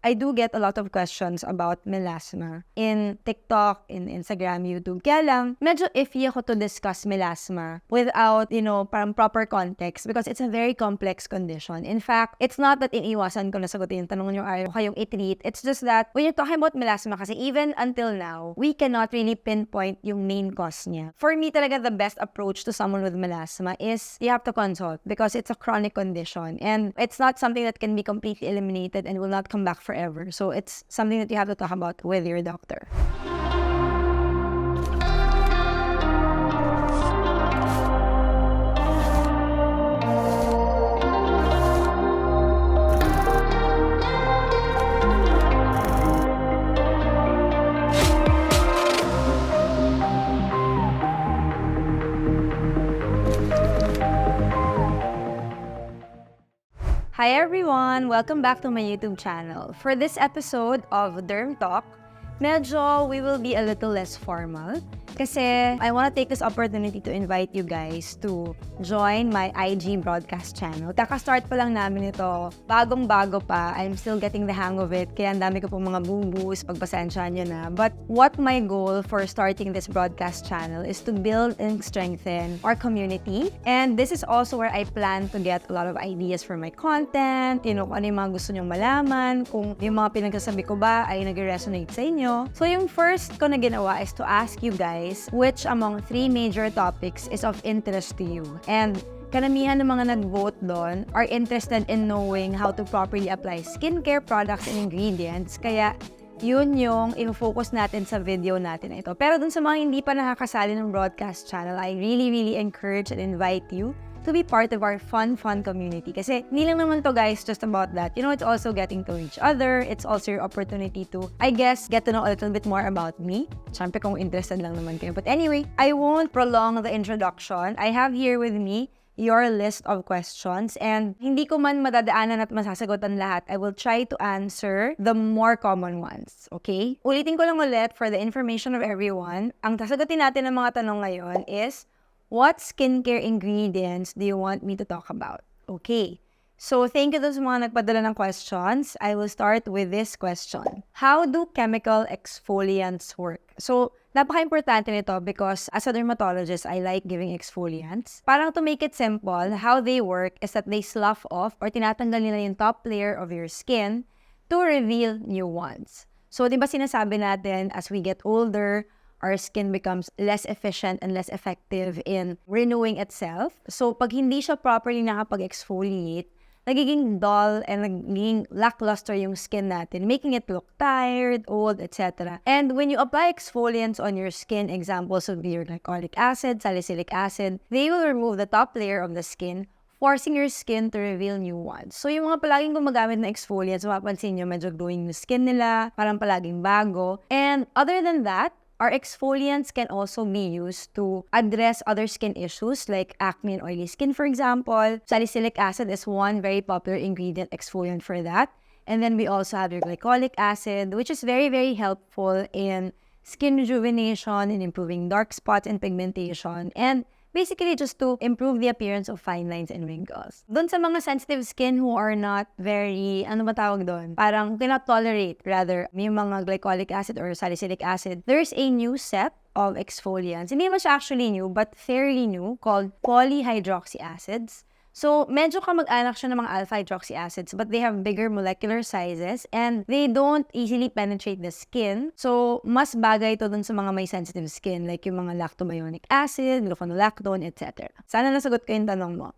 I do get a lot of questions about melasma in TikTok, in Instagram, YouTube. Kaya lang, medyo iffy ako to discuss melasma without, parang proper context because it's a very complex condition. In fact, it's not that iniiwasan ko na sagutin yung tanong nyo ayaw kayong i-treat. It's just that when you're talking about melasma kasi even until now, we cannot really pinpoint yung main cause niya. For me talaga, the best approach to someone with melasma is you have to consult because it's a chronic condition and it's not something that can be completely eliminated and will not come back forever. So it's something that you have to talk about with your doctor. Hi everyone! Welcome back to my YouTube channel. For this episode of Derm Talk, medyo we will be a little less formal kasi I want to take this opportunity to invite you guys to join my IG broadcast channel. Kaka-start pa lang namin ito. Bagong-bago pa. I'm still getting the hang of it. Kaya ang dami ko pong mga boo-boos. Pagpasensyahan nyo na. But what my goal for starting this broadcast channel is to build and strengthen our community. And this is also where I plan to get a lot of ideas for my content. Kung ano yung mga gusto nyong malaman. Kung yung mga pinagsasabi ko ba ay nag-resonate sa inyo. So yung first ko na ginawa is to ask you guys which among 3 major topics is of interest to you. And karamihan ng mga nag-vote doon are interested in knowing how to properly apply skincare products and ingredients. Kaya yun yung i-focus natin sa video natin na ito. Pero dun sa mga hindi pa nakakasali ng broadcast channel, I really encourage and invite you to be part of our fun community. Kasi hindi lang naman to guys just about that. It's also getting to know each other. It's also your opportunity to, I guess, get to know a little bit more about me. Siyempre kung interested lang naman kayo. But anyway, I won't prolong the introduction. I have here with me your list of questions and hindi ko man madadaanan at masasagutan lahat. I will try to answer the more common ones. Okay? Ulitin ko lang ulit for the information of everyone. Ang sasagutin natin ng mga tanong ngayon is, what skincare ingredients do you want me to talk about? Okay. So, thank you to sa mga nagpadala ng questions. I will start with this question. How do chemical exfoliants work? So, napaka-importante nito because as a dermatologist, I like giving exfoliants. Parang to make it simple, how they work is that they slough off or tinatanggal nila yung top layer of your skin to reveal new ones. So, di ba sinasabi natin as we get older, our skin becomes less efficient and less effective in renewing itself. So, pag hindi siya properly nakapag-exfoliate, nagiging dull and nagiging lackluster yung skin natin, making it look tired, old, etc. And when you apply exfoliants on your skin, examples would be your glycolic acid, salicylic acid, they will remove the top layer of the skin, forcing your skin to reveal new ones. So, yung mga palaging gumagamit na exfoliants, mapapansin nyo, medyo glowing yung skin nila, parang palaging bago. And other than that, our exfoliants can also be used to address other skin issues like acne and oily skin, for example. Salicylic acid is one very popular ingredient exfoliant for that. And then we also have your glycolic acid, which is very helpful in skin rejuvenation, in improving dark spots and pigmentation, and basically just to improve the appearance of fine lines and wrinkles. Doon sa mga sensitive skin who are not very, ano ba tawag doon? Parang cannot tolerate, rather, yung mga glycolic acid or salicylic acid, there's a new set of exfoliants. Hindi naman siya actually new, but fairly new, called polyhydroxy acids. So, medyo kamag-anak siya ng mga alpha-hydroxy acids, but they have bigger molecular sizes and they don't easily penetrate the skin. So, mas bagay ito dun sa mga may sensitive skin, like yung mga lactobionic acid, gluconolactone, etc. Sana nasagot ko yung tanong mo.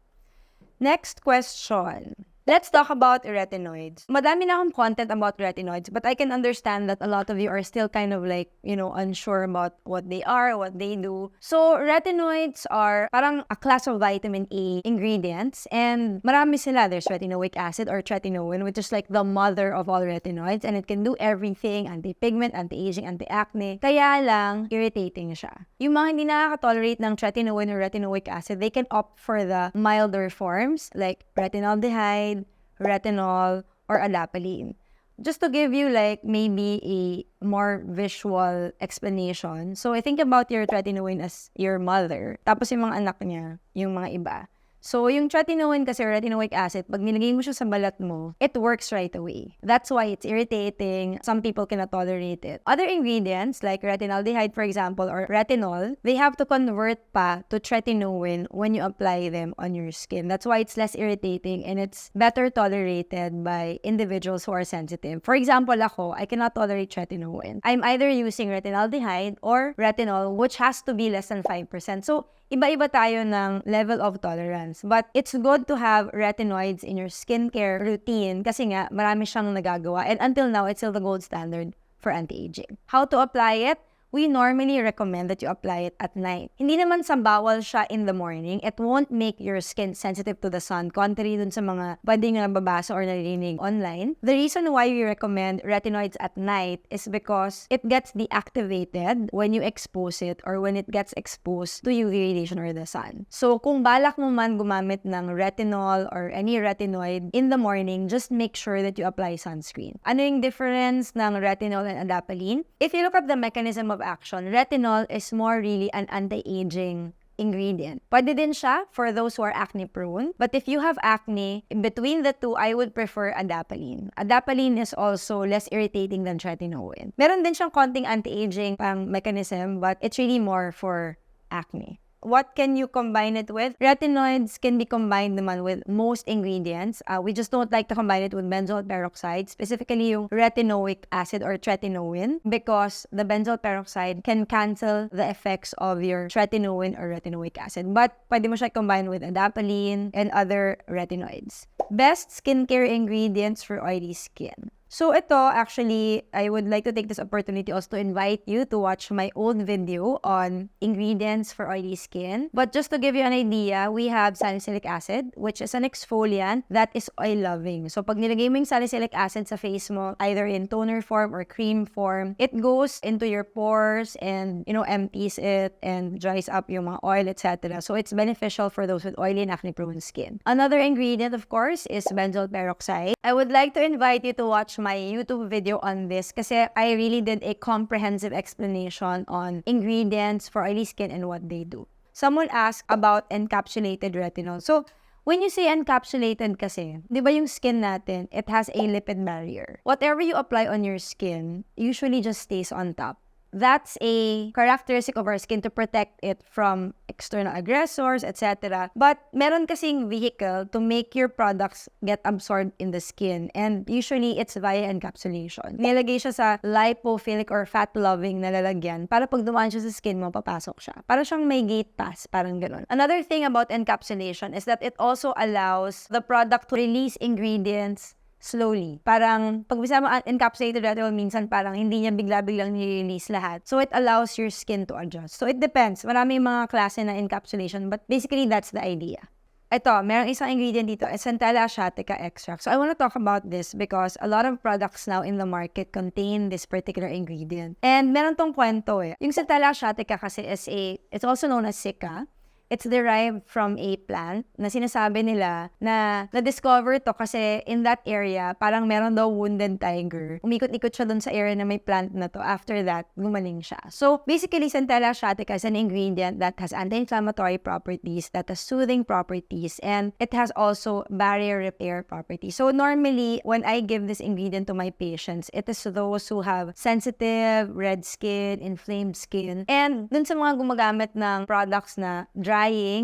Next question. Let's talk about retinoids. Madami na akong content about retinoids, but I can understand that a lot of you are still kind of like, unsure about what they are, what they do. So, retinoids are parang a class of vitamin A ingredients, and marami sila. There's retinoic acid or tretinoin, which is like the mother of all retinoids, and it can do everything, anti-pigment, anti-aging, anti-acne. Kaya lang, irritating siya. Yung mga hindi nakaka-tolerate ng tretinoin or retinoic acid, they can opt for the milder forms like retinaldehyde, retinol, or adapalene. Just to give you like maybe a more visual explanation. So I think about your tretinoin as your mother. Tapos yung mga anak niya, yung mga iba. So, yung tretinoin kasi, or retinoic acid, pag nilagay mo siya sa balat mo, it works right away. That's why it's irritating. Some people cannot tolerate it. Other ingredients, like retinaldehyde, for example, or retinol, they have to convert pa to tretinoin when you apply them on your skin. That's why it's less irritating and it's better tolerated by individuals who are sensitive. For example, ako, I cannot tolerate tretinoin. I'm either using retinaldehyde or retinol, which has to be less than 5%. So, iba-iba tayo ng level of tolerance. But it's good to have retinoids in your skincare routine kasi nga marami siyang nagagawa. And until now, it's still the gold standard for anti-aging. How to apply it? We normally recommend that you apply it at night. Hindi naman sa bawal siya in the morning. It won't make your skin sensitive to the sun, contrary dun sa mga pwedeng nababasa or narinig online. The reason why we recommend retinoids at night is because it gets deactivated when you expose it or when it gets exposed to UV radiation or the sun. So, kung balak mo man gumamit ng retinol or any retinoid in the morning, just make sure that you apply sunscreen. Ano yung difference ng retinol and adapalene? If you look at the mechanism of action, retinol is more really an anti-aging ingredient. Pwede din siya for those who are acne prone. But if you have acne, between the two, I would prefer adapalene. Adapalene is also less irritating than tretinoin. Meron din siyang konting anti-aging pang mechanism, but it's really more for acne. What can you combine it with? Retinoids can be combined naman with most ingredients. We just don't like to combine it with benzoyl peroxide, specifically yung retinoic acid or tretinoin, because the benzoyl peroxide can cancel the effects of your tretinoin or retinoic acid. But pwede mo siya combine with adapalene and other retinoids. Best skincare ingredients for oily skin. So ito, actually, I would like to take this opportunity also to invite you to watch my old video on ingredients for oily skin. But just to give you an idea, we have salicylic acid, which is an exfoliant that is oil-loving. So pag nilagay mo yung salicylic acid sa face mo, either in toner form or cream form, it goes into your pores and, empties it and dries up yung mga oil, etc. So it's beneficial for those with oily and acne-prone skin. Another ingredient, of course, is benzoyl peroxide. I would like to invite you to watch my YouTube video on this kasi I really did a comprehensive explanation on ingredients for oily skin and what they do. Someone asked about encapsulated retinol. So, when you say encapsulated kasi, di ba yung skin natin, it has a lipid barrier. Whatever you apply on your skin usually just stays on top. That's a characteristic of our skin to protect it from external aggressors, etc. But meron kasing vehicle to make your products get absorbed in the skin. And usually, it's via encapsulation. Nilagay siya sa lipophilic or fat-loving na lalagyan para pag dumaan siya sa skin mo, papasok siya. Para siyang may gate pass, parang ganun. Another thing about encapsulation is that it also allows the product to release ingredients slowly. Parang, pag bisa mo encapsulated retinol, minsan parang hindi niya bigla-biglang nire-release lahat. So, it allows your skin to adjust. So, it depends. Marami mga klase na encapsulation, but basically, that's the idea. Ito, merong isang ingredient dito, is Centella Asiatica extract. So, I want to talk about this because a lot of products now in the market contain this particular ingredient. And meron tong kwento eh. Yung Centella Asiatica kasi it's also known as Cica. It's derived from a plant na sinasabi nila na na-discover to kasi in that area, parang meron daw wounded tiger. Umikot-ikot siya dun sa area na may plant na to. After that, gumaling siya. So, basically, Centella Asiatica is an ingredient that has anti-inflammatory properties, that has soothing properties, and it has also barrier repair properties. So, normally, when I give this ingredient to my patients, it is those who have sensitive, red skin, inflamed skin, and dun sa mga gumagamit ng products na drying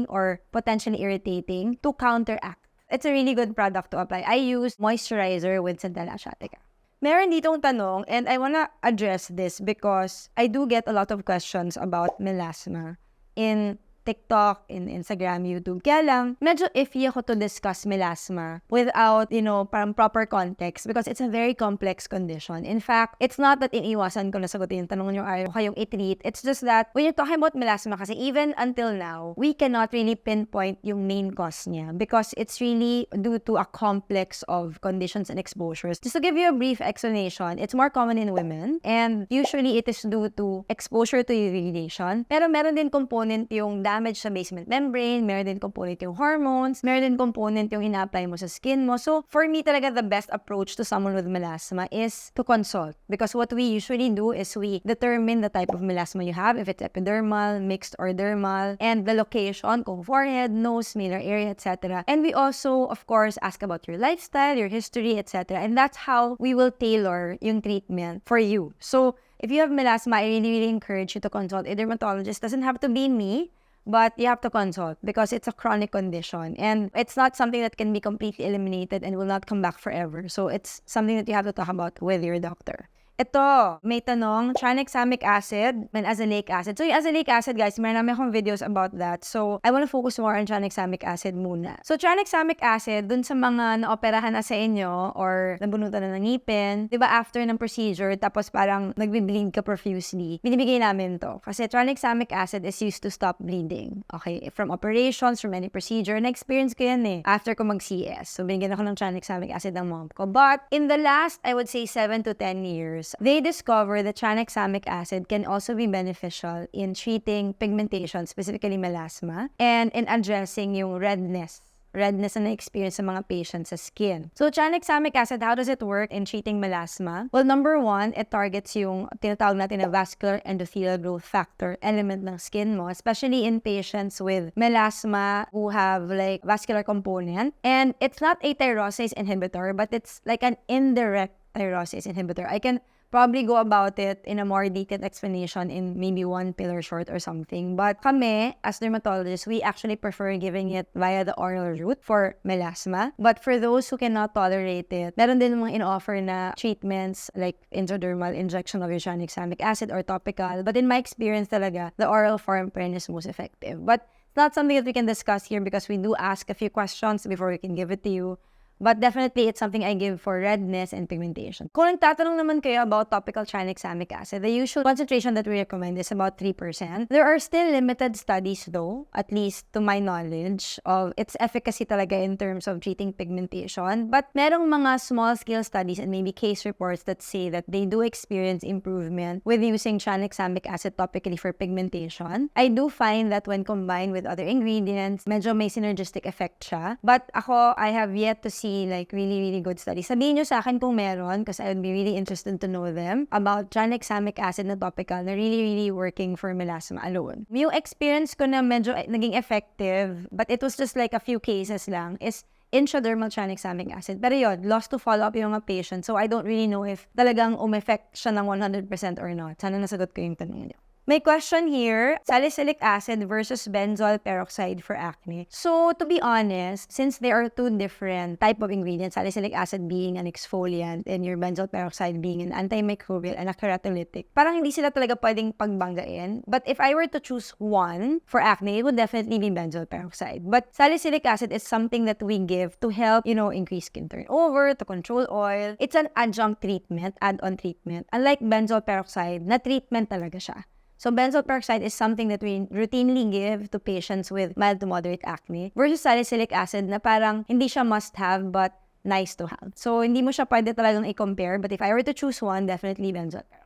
or potentially irritating to counteract. It's a really good product to apply. I use moisturizer with Centella Asiatica. Meron ditong tanong, and I wanna address this because I do get a lot of questions about melasma in TikTok, in Instagram, YouTube. Kaya lang, medyo iffy ako to discuss melasma without, parang proper context because it's a very complex condition. In fact, it's not that iniiwasan ko na sagutin yung tanong nyo ayaw kayong i-treat. It's just that when you're talking about melasma kasi even until now, we cannot really pinpoint yung main cause niya because it's really due to a complex of conditions and exposures. Just to give you a brief explanation, it's more common in women and usually it is due to exposure to UV radiation. Pero meron din component yung damage sa basement membrane, meron din component yung hormones, meron din component yung ina-apply mo sa skin mo. So, for me talaga, the best approach to someone with melasma is to consult. Because what we usually do is we determine the type of melasma you have, if it's epidermal, mixed or dermal, and the location, kung forehead, nose, malar area, etc. And we also, of course, ask about your lifestyle, your history, etc. And that's how we will tailor yung treatment for you. So, if you have melasma, I really encourage you to consult a dermatologist. Doesn't have to be me, but you have to consult because it's a chronic condition and it's not something that can be completely eliminated and will not come back forever. So it's something that you have to talk about with your doctor. Ito, may tanong, tranexamic acid and azelaic acid. So yung azelaic acid, guys, meron namin akong videos about that. So I want to focus more on tranexamic acid muna. So tranexamic acid, dun sa mga naoperahan na sa inyo or nabunutan na ng ngipin, di ba after ng procedure, tapos parang nagbe-bleed ka profusely, binibigay namin to. Kasi tranexamic acid is used to stop bleeding. Okay, from operations, from any procedure. Na-experience ko yan after ko mag-CS. So binigyan ako ng tranexamic acid ng mom ko. But in the last, I would say 7 to 10 years, they discovered that tranexamic acid can also be beneficial in treating pigmentation, specifically melasma, and in addressing yung redness na na-experience sa mga patients sa skin. So, tranexamic acid, how does it work in treating melasma? Well, number one, it targets yung tinatawag natin na vascular endothelial growth factor element ng skin mo, especially in patients with melasma who have like vascular component. And it's not a tyrosine inhibitor, but it's like an indirect tyrosine inhibitor. I can probably go about it in a more detailed explanation in maybe one pillar short or something. But kami, as dermatologists, we actually prefer giving it via the oral route for melasma. But for those who cannot tolerate it, meron din mga in-offer na treatments like intradermal injection of tranexamic acid or topical. But in my experience talaga, the oral form pa rin is most effective. But it's not something that we can discuss here because we do ask a few questions before we can give it to you. But definitely, it's something I give for redness and pigmentation. Kung nagtatanong naman kayo about topical tranexamic acid, the usual concentration that we recommend is about 3%. There are still limited studies though, at least to my knowledge, of its efficacy talaga in terms of treating pigmentation. But merong mga small-scale studies and maybe case reports that say that they do experience improvement with using tranexamic acid topically for pigmentation. I do find that when combined with other ingredients, medyo may synergistic effect siya. But ako, I have yet to see like really good studies. Sabihin nyo sa akin kung meron because I would be really interested to know them about tranexamic acid na topical na really working for melasma alone. Yung experience ko na medyo naging effective but it was just like a few cases lang is intradermal tranexamic acid. Pero yun, lost to follow up yung mga patient so I don't really know if talagang umeffect siya ng 100% or not. Sana nasagot ko yung tanong niyo. May question here, salicylic acid versus benzoyl peroxide for acne. So, to be honest, since there are two different type of ingredients, salicylic acid being an exfoliant and your benzoyl peroxide being an antimicrobial and a keratolytic, parang hindi sila talaga pwedeng pagbanggain. But if I were to choose one for acne, it would definitely be benzoyl peroxide. But salicylic acid is something that we give to help, increase skin turnover, to control oil. It's an adjunct treatment, add-on treatment. Unlike benzoyl peroxide, na treatment talaga siya. So benzoyl peroxide is something that we routinely give to patients with mild to moderate acne versus salicylic acid na parang hindi siya must-have but nice to have. So hindi mo siya pwede talagang i-compare but if I were to choose one, definitely benzoyl peroxide.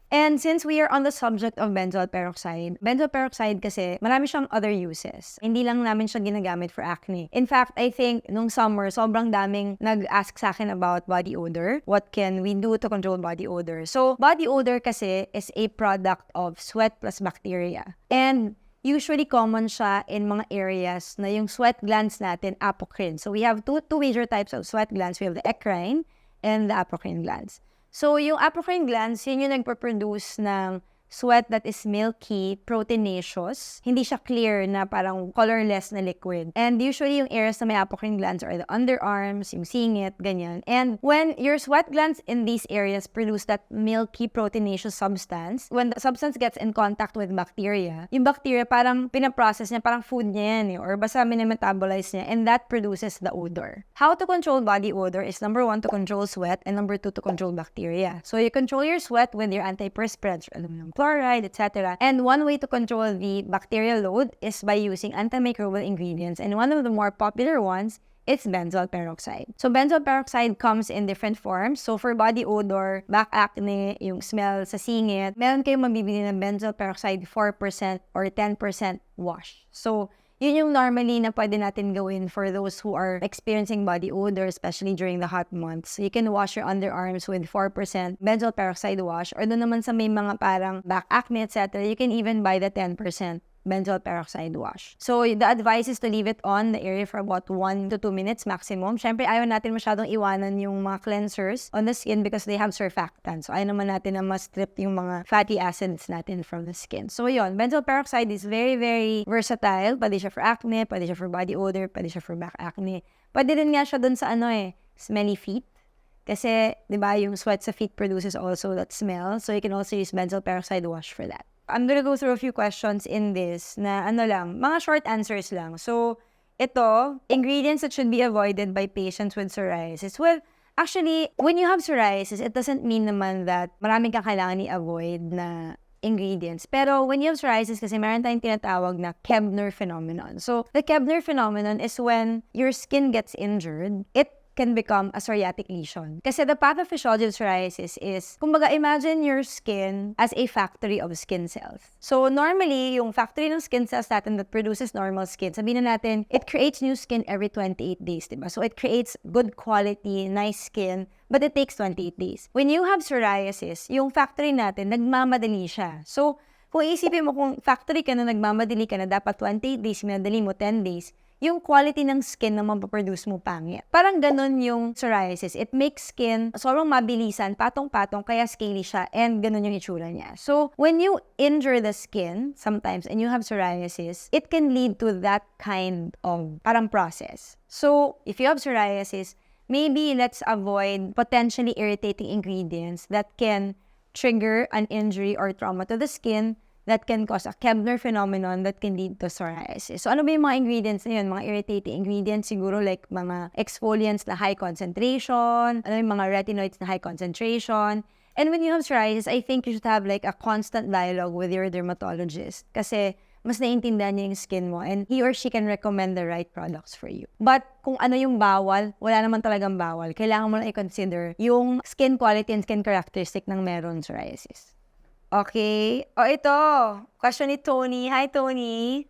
And since we are on the subject of benzoyl peroxide kasi marami siyang other uses. Hindi lang namin siya ginagamit for acne. In fact, I think nung summer, sobrang daming nag-ask sa akin about body odor. What can we do to control body odor? So, body odor kasi is a product of sweat plus bacteria. And usually common siya in mga areas na yung sweat glands natin apocrine. So, we have two major types of sweat glands. We have the eccrine and the apocrine glands. So, yung apocrine glands, yun yung nagpo-produce ng sweat that is milky, proteinaceous. Hindi siya clear na parang colorless na liquid. And usually, yung areas na may apocrine glands are the underarms, yung singit, ganyan. And when your sweat glands in these areas produce that milky, proteinaceous substance, when the substance gets in contact with bacteria, yung bacteria parang pinaprocess niya, parang food niya yan or basta minimetabolize niya, and that produces the odor. How to control body odor is number 1, to control sweat, and number 2, to control bacteria. So you control your sweat with your antiperspirants, aluminum chloride, etc. And one way to control the bacterial load is by using antimicrobial ingredients. And one of the more popular ones it's benzoyl peroxide. So benzoyl peroxide comes in different forms. So for body odor, back acne, yung smell sa singit, meron kayong mabibili ng benzoyl peroxide 4% or 10% wash. So yun yung normally na pwede natin gawin for those who are experiencing body odor, especially during the hot months. You can wash your underarms with 4% benzoyl peroxide wash, or doon naman sa may mga parang back acne, etc., you can even buy the 10% benzoyl peroxide wash. So, the advice is to leave it on the area for about 1 to 2 minutes maximum. Syempre, ayaw natin masyadong iwanan yung mga cleansers on the skin because they have surfactants. So, ayaw naman natin na ma-strip yung mga fatty acids natin from the skin. So, yun. Benzoyl peroxide is very, very versatile. Pwede siya for acne, pwede siya for body odor, pwede siya for back acne. Pwede din nga siya dun sa smelly feet. Kasi, di ba, yung sweat sa feet produces also that smell. So, you can also use benzoyl peroxide wash for that. I'm gonna go through a few questions in this na mga short answers lang. So, ito, ingredients that should be avoided by patients with psoriasis. Well, actually, when you have psoriasis, it doesn't mean naman that maraming kang kailangan i-avoid na ingredients. Pero when you have psoriasis, kasi meron tayong tinatawag na Koebner phenomenon. So, the Koebner phenomenon is when your skin gets injured, it can become a psoriatic lesion. Kasi the pathophysiology of psoriasis is, kumbaga, imagine your skin as a factory of skin cells. So, normally, yung factory ng skin cells natin that produces normal skin, sabihin na natin, it creates new skin every 28 days, diba? So, it creates good quality, nice skin, but it takes 28 days. When you have psoriasis, yung factory natin, nagmamadali siya. So, kung isipin mo kung factory ka na nagmamadali ka na dapat 28 days, minadali mo 10 days, yung quality ng skin na mapaproduce mo pangit. Parang ganun yung psoriasis. It makes skin sobrang mabilisan, patong-patong, kaya scaly siya, and ganun yung itsura niya. So, when you injure the skin, sometimes, and you have psoriasis, it can lead to that kind of parang process. So, if you have psoriasis, maybe let's avoid potentially irritating ingredients that can trigger an injury or trauma to the skin that can cause a Koebner phenomenon that can lead to psoriasis. So, ano ba yung mga ingredients na yun? Mga irritating ingredients, siguro like mga exfoliants na high concentration, ano yung mga retinoids na high concentration. And when you have psoriasis, I think you should have like a constant dialogue with your dermatologist kasi mas naiintindihan niya yung skin mo and he or she can recommend the right products for you. But kung ano yung bawal, wala naman talagang bawal. Kailangan mo lang i-consider yung skin quality and skin characteristic ng meron psoriasis. Okay. O ito, question ni Tony. Hi, Tony.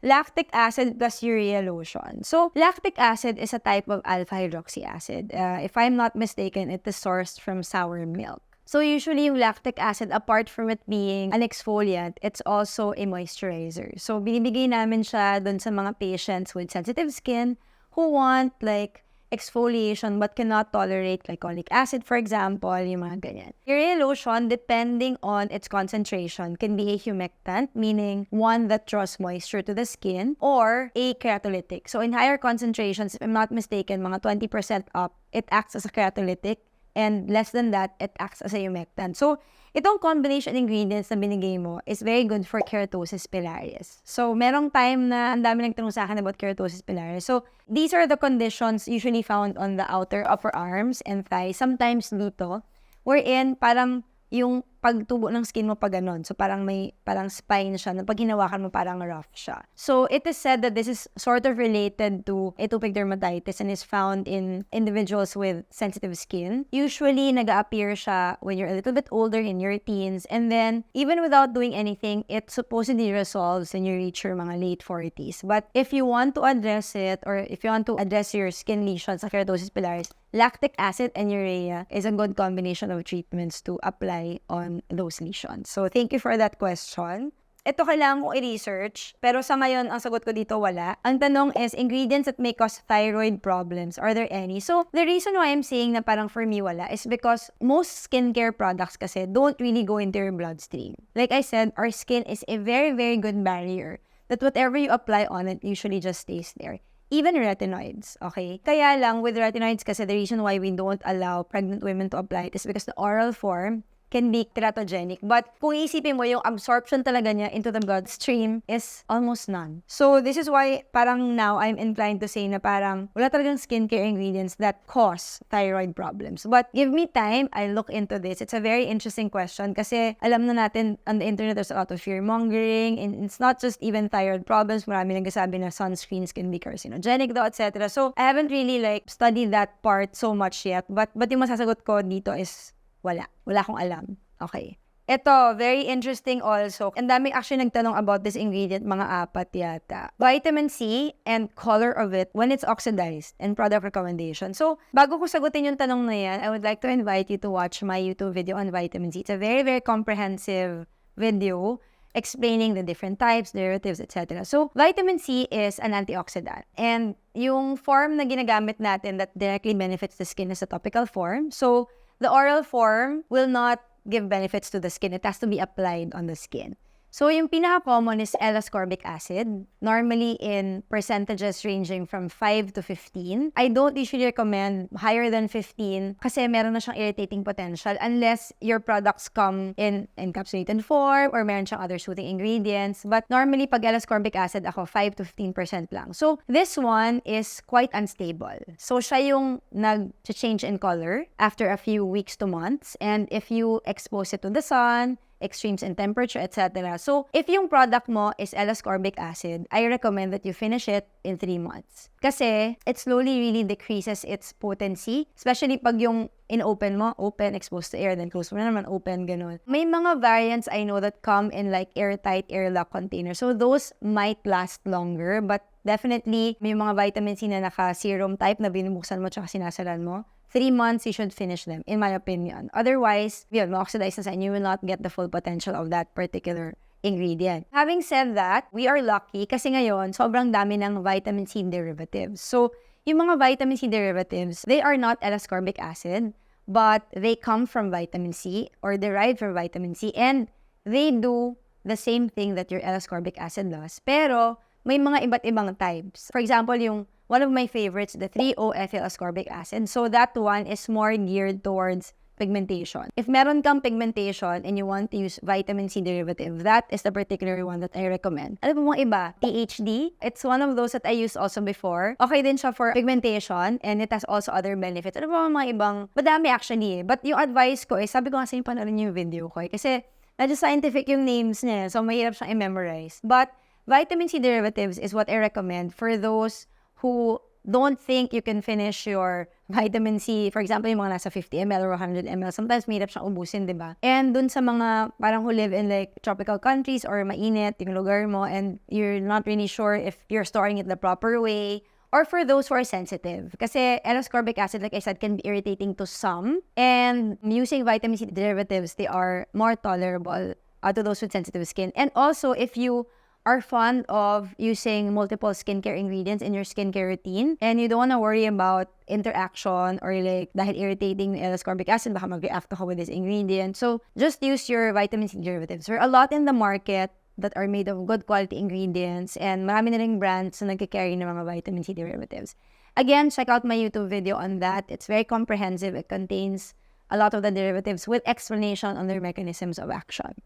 Lactic acid plus urea lotion. So, lactic acid is a type of alpha-hydroxy acid. If I'm not mistaken, it is sourced from sour milk. So, usually yung lactic acid, apart from it being an exfoliant, it's also a moisturizer. So, binibigay namin siya dun sa mga patients with sensitive skin who want like exfoliation but cannot tolerate glycolic acid, for example, yung mga ganyan. Urea lotion, depending on its concentration, can be a humectant, meaning one that draws moisture to the skin, or a keratolytic. So in higher concentrations, if I'm not mistaken, mga 20% up, it acts as a keratolytic, and less than that, it acts as a humectant. So, itong combination ingredients na binigay mo is very good for keratosis pilaris. So, merong time na ang dami nagtanong sa akin about keratosis pilaris. So, these are the conditions usually found on the outer upper arms and thighs, sometimes dito, wherein parang yung pagtubo ng skin mo pa ganon. So, parang may spine siya na pag hinawakan mo parang rough siya. So, it is said that this is sort of related to atopic dermatitis and is found in individuals with sensitive skin. Usually, nag-appear siya when you're a little bit older, in your teens, and then, even without doing anything, it supposedly resolves when you reach your mga late 40s. But if you want to address it, or if you want to address your skin lesions sa keratosis pilaris, lactic acid and urea is a good combination of treatments to apply on those lesions. So, thank you for that question. Ito kailangan kong i-research, pero sa ngayon, ang sagot ko dito wala. Ang tanong is, ingredients that may cause thyroid problems, are there any? So, the reason why I'm saying na parang for me wala is because most skincare products kasi don't really go into your bloodstream. Like I said, our skin is a very, very good barrier that whatever you apply on it usually just stays there. Even retinoids, okay? Kaya lang, with retinoids kasi, the reason why we don't allow pregnant women to apply it is because the oral form can be teratogenic. But kung isipin mo, yung absorption talaga niya into the bloodstream is almost none. So this is why parang now I'm inclined to say na parang wala talagang skincare ingredients that cause thyroid problems. But give me time, I'll look into this. It's a very interesting question kasi alam na natin on the internet there's a lot of fear-mongering and it's not just even thyroid problems. Marami nagsasabi na sunscreens can be carcinogenic daw, etc. So I haven't really like studied that part so much yet. But yung masasagot ko dito is wala. Wala akong alam. Okay. Ito, very interesting also. Ang daming actually nagtanong about this ingredient, mga 4 yata. Vitamin C and color of it when it's oxidized and product recommendation. So, bago ko sagutin yung tanong na yan, I would like to invite you to watch my YouTube video on vitamin C. It's a very, very comprehensive video explaining the different types, derivatives, etc. So, vitamin C is an antioxidant. And yung form na ginagamit natin that directly benefits the skin is a topical form. So, the oral form will not give benefits to the skin. It has to be applied on the skin. So, yung pinaka-common is L-ascorbic acid, normally in percentages ranging from 5 to 15. I don't usually recommend higher than 15 kasi meron na siyang irritating potential unless your products come in encapsulated form or meron siyang other soothing ingredients. But normally, pag L-ascorbic acid, ako 5 to 15% lang. So, this one is quite unstable. So, siya yung nag-change in color after a few weeks to months. And if you expose it to the sun, extremes in temperature, etc. So, if yung product mo is L-ascorbic acid, I recommend that you finish it in 3 months. Kasi, it slowly really decreases its potency, especially pag yung in-open mo, open, exposed to air, then close mo na naman, open, ganun. May mga variants I know that come in like airtight, airlock containers. So, those might last longer, but definitely, may mga vitamin C na naka-serum type na binubuksan mo tsaka sinasalan mo. 3 months, you should finish them, in my opinion. Otherwise, yun, ma-oxidize na sa inyo, you will not get the full potential of that particular ingredient. Having said that, we are lucky kasi ngayon, sobrang dami ng vitamin C derivatives. So, yung mga vitamin C derivatives, they are not L-ascorbic acid, but they come from vitamin C or derived from vitamin C, and they do the same thing that your L-ascorbic acid does. Pero, may mga iba't ibang types. For example, yung one of my favorites, the 3-O-ethyl ascorbic acid. So that one is more geared towards pigmentation. If meron kang pigmentation and you want to use vitamin C derivative, that is the particular one that I recommend. Alam mo mga iba, THD, it's one of those that I used also before. Okay din siya for pigmentation and it has also other benefits. Ano ba mga ibang, madami actually eh. But yung advice ko sabi ko kasi yung panoorin yung video ko kasi medyo scientific yung names niya. So mahirap siyang i-memorize. But vitamin C derivatives is what I recommend for those who don't think you can finish your vitamin C. For example, yung mga nasa 50 ml or 100 ml. Sometimes mahirap siyang ubusin, di ba? And dun sa mga parang who live in like tropical countries or mainit yung lugar mo and you're not really sure if you're storing it the proper way, or for those who are sensitive. Kasi L-ascorbic acid, like I said, can be irritating to some. And using vitamin C derivatives, they are more tolerable to those with sensitive skin. And also, if you are fond of using multiple skincare ingredients in your skincare routine and you don't want to worry about interaction or like dahil irritating L-ascorbic acid, baka mag-react ako with this ingredient. So, just use your vitamin C derivatives. There are a lot in the market that are made of good quality ingredients and marami na ring brands na nagka-carry ng mga vitamin C derivatives. Again, check out my YouTube video on that. It's very comprehensive. It contains a lot of the derivatives with explanation on their mechanisms of action.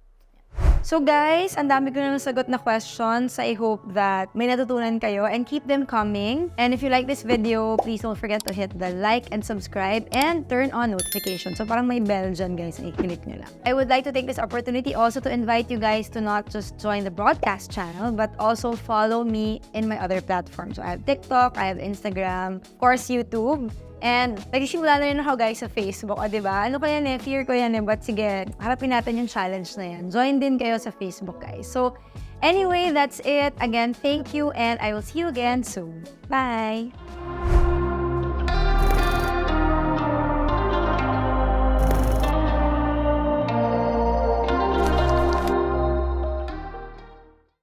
So guys, ang dami ko na nasagot na questions. I hope that may natutunan kayo and keep them coming. And if you like this video, please don't forget to hit the like and subscribe and turn on notifications. So parang may bell dyan guys, i-click nyo lang. I would like to take this opportunity also to invite you guys to not just join the broadcast channel, but also follow me in my other platforms. So I have TikTok, I have Instagram, of course YouTube. And nagsisimula na rin ako guys sa Facebook, diba? Ano ko yan fear ko yan but sige, harapin natin yung challenge na yan. Join din kayo sa Facebook guys. So anyway, that's it. Again, thank you and I will see you again soon. Bye!